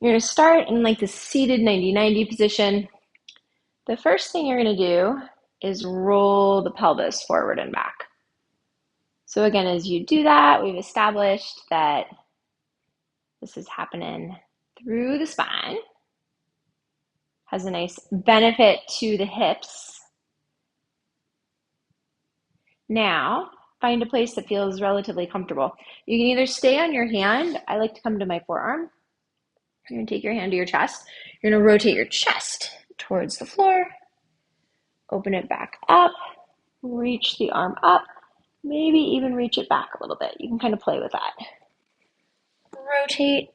You're going to start in like the seated 90-90 position. The first thing you're going to do is roll the pelvis forward and back. So again, as you do that, we've established that this is happening through the spine. Has a nice benefit to the hips. Now, find a place that feels relatively comfortable. You can either stay on your hand. I like to come to my forearm. You're going to take your hand to your chest. You're going to rotate your chest towards the floor. Open it back up. Reach the arm up. Maybe even reach it back a little bit. You can kind of play with that. Rotate.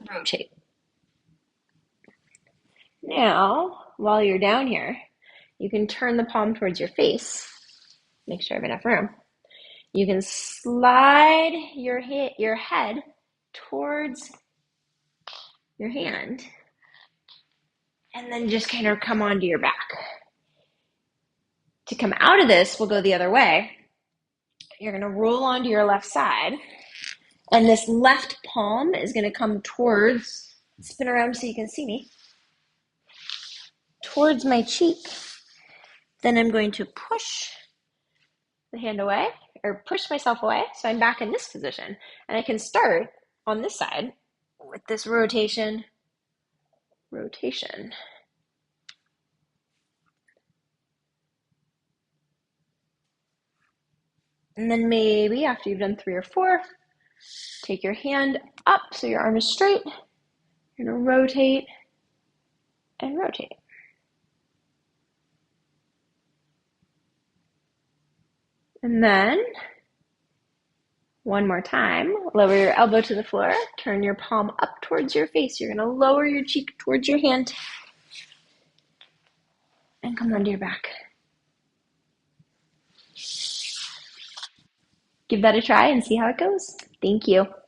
Rotate. Now, while you're down here, you can turn the palm towards your face. Make sure I have enough room. You can slide your head towards your hand and then just kind of come onto your back. To come out of this, we'll go the other way. You're going to roll onto your left side, and this left palm is going to come towards, spin around so you can see me, towards my cheek. Then I'm going to push the hand away, or push myself away, so I'm back in this position. And I can start on this side with this rotation. And then maybe after you've done 3 or 4, take your hand up so your arm is straight. You're going to rotate and rotate. And then, one more time, lower your elbow to the floor, turn your palm up towards your face. You're going to lower your cheek towards your hand and come onto your back. Give that a try and see how it goes. Thank you.